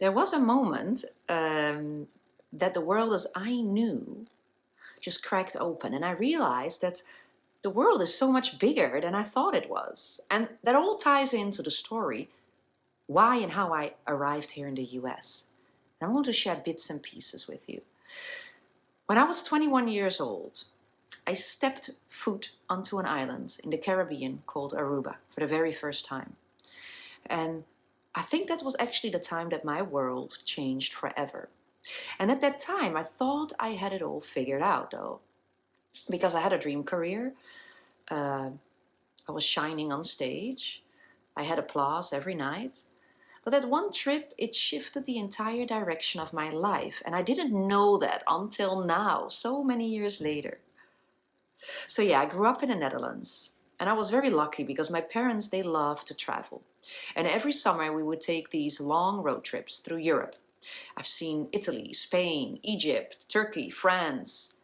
There was a moment that the world as I knew just cracked open, and I realized that the world is so much bigger than I thought it was. And that all ties into the story why and how I arrived here in the US. And I want to share bits and pieces with you. When I was 21 years old, I stepped foot onto an island in the Caribbean called Aruba for the very first time. And I think that was actually the time that my world changed forever. And at that time, I thought I had it all figured out, though, because I had a dream career. Uh, I was shining on stage. I had applause every night. But that one trip, it shifted the entire direction of my life. And I didn't know that until now, so many years later. So yeah, I grew up in the Netherlands. And I was very lucky because my parents, they loved to travel. And every summer we would take these long road trips through Europe. I've seen Italy, Spain, Egypt, Turkey, France.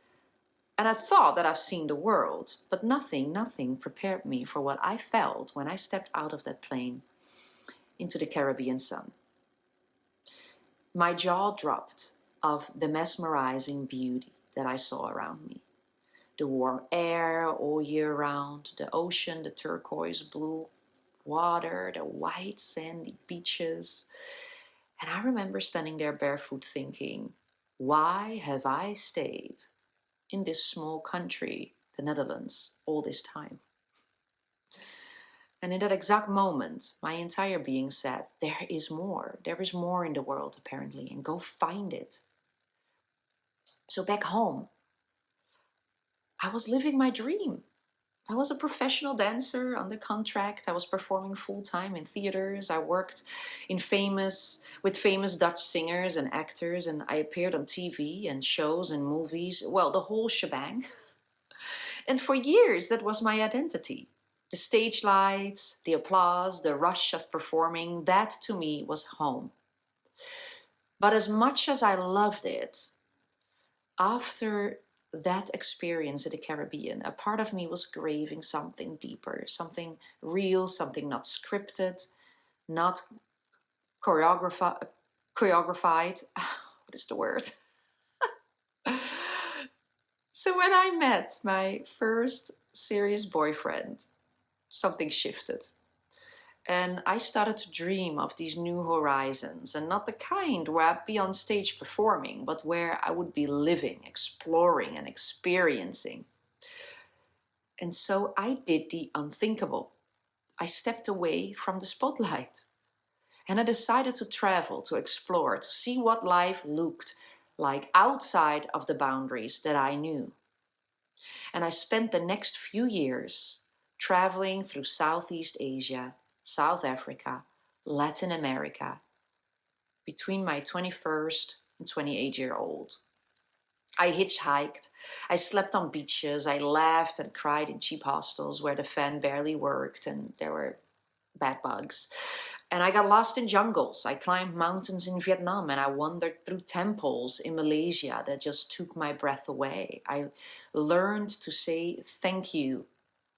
And I thought that I've seen the world, but nothing prepared me for what I felt when I stepped out of that plane into the Caribbean sun. My jaw dropped of the mesmerizing beauty that I saw around me. The warm air all year round, the ocean, the turquoise blue water, the white sandy beaches. And I remember standing there barefoot thinking, why have I stayed in this small country, the Netherlands, all this time? And in that exact moment, my entire being said, there is more. There is more in the world, apparently, and go find it. So back home, I was living my dream. I was a professional dancer under contract. I was performing full-time in theaters. I worked with famous Dutch singers and actors, and I appeared on TV and shows and movies. Well, the whole shebang. And for years, that was my identity. The stage lights, the applause, the rush of performing, that to me was home. But as much as I loved it, after that experience in the Caribbean, a part of me was craving something deeper, something real, something not scripted, not choreographied. What is the word? So when I met my first serious boyfriend, something shifted. And I started to dream of these new horizons, and not the kind where I'd be on stage performing, but where I would be living, exploring, and experiencing. And so I did the unthinkable. I stepped away from the spotlight. And I decided to travel, to explore, to see what life looked like outside of the boundaries that I knew. And I spent the next few years traveling through Southeast Asia, South Africa, Latin America, between my 21st and 28-year-old. I hitchhiked, I slept on beaches, I laughed and cried in cheap hostels where the fan barely worked and there were bed bugs. And I got lost in jungles, I climbed mountains in Vietnam, and I wandered through temples in Malaysia that just took my breath away. I learned to say thank you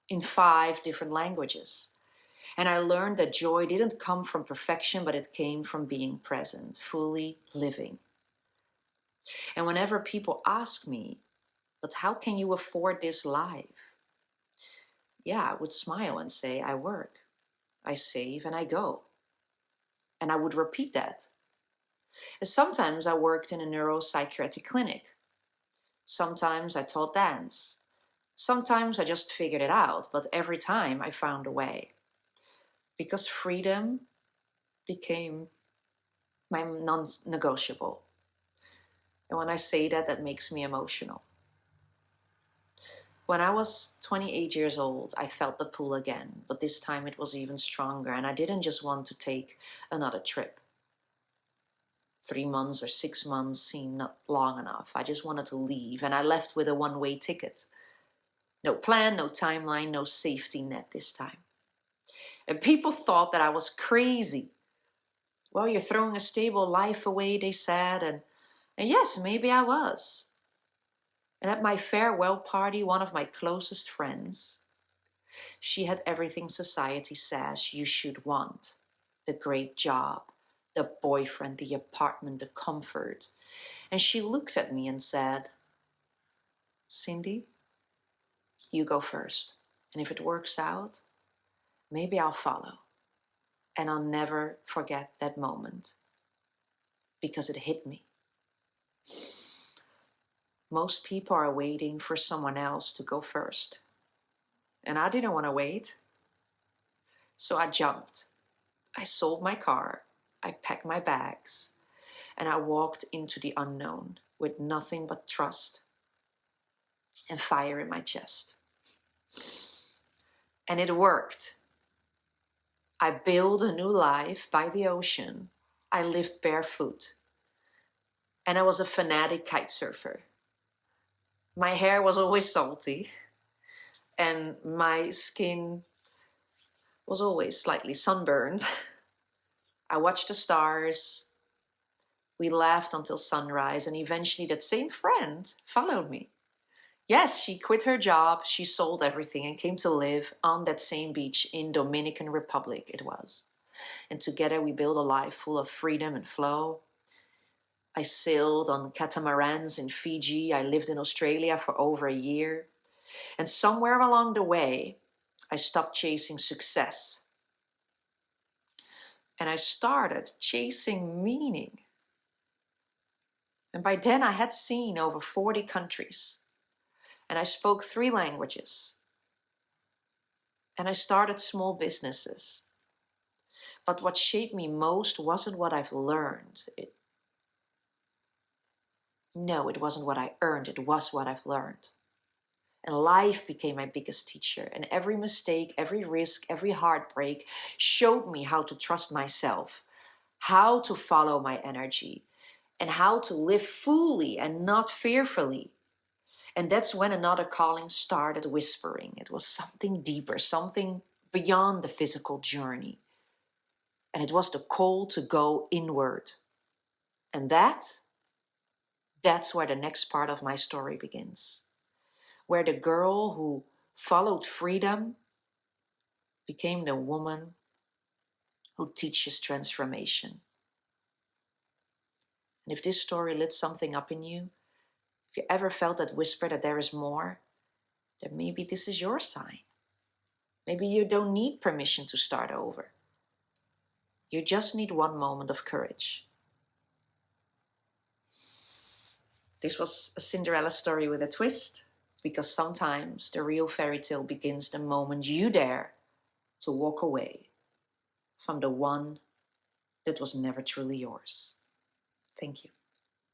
in 5 different languages. And I learned that joy didn't come from perfection, but it came from being present, fully living. And whenever people ask me, but how can you afford this life? Yeah, I would smile and say, I work, I save, and I go. And I would repeat that. And sometimes I worked in a neuropsychiatric clinic. Sometimes I taught dance. Sometimes I just figured it out, but every time I found a way. Because freedom became my non-negotiable. And when I say that, that makes me emotional. When I was 28 years old, I felt the pull again, but this time it was even stronger, and I didn't just want to take another trip. 3 months or 6 months seemed not long enough. I just wanted to leave, and I left with a one-way ticket. No plan, no timeline, no safety net this time. And people thought that I was crazy. Well, you're throwing a stable life away, they said, and yes, maybe I was. And at my farewell party, one of my closest friends, she had everything society says you should want. The great job, The boyfriend, the apartment, the comfort. And she looked at me and said, Cindy, you go first. And if it works out, maybe I'll follow. And I'll never forget that moment because it hit me. Most people are waiting for someone else to go first. And I didn't want to wait. So I jumped. I sold my car. I packed my bags. And I walked into the unknown with nothing but trust and fire in my chest. And it worked. I built a new life by the ocean. I lived barefoot. And I was a fanatic kite surfer. My hair was always salty. And my skin was always slightly sunburned. I watched the stars. We laughed until sunrise, and eventually that same friend followed me. Yes, she quit her job, she sold everything and came to live on that same beach in Dominican Republic it was. And together we built a life full of freedom and flow. I sailed on catamarans in Fiji. I lived in Australia for over a year. And somewhere along the way, I stopped chasing success. And I started chasing meaning. And by then I had seen over 40 countries. And I spoke 3 languages. And I started small businesses. But what shaped me most wasn't what I've learned. It wasn't what I earned. It was what I've learned. And life became my biggest teacher. And every mistake, every risk, every heartbreak showed me how to trust myself, how to follow my energy, and how to live fully and not fearfully. And that's when another calling started whispering. It was something deeper, something beyond the physical journey. And it was the call to go inward. And that's where the next part of my story begins. Where the girl who followed freedom became the woman who teaches transformation. And if this story lit something up in you, if you ever felt that whisper that there is more, then maybe this is your sign. Maybe you don't need permission to start over. You just need one moment of courage. This was a Cinderella story with a twist, because sometimes the real fairy tale begins the moment you dare to walk away from the one that was never truly yours. Thank you.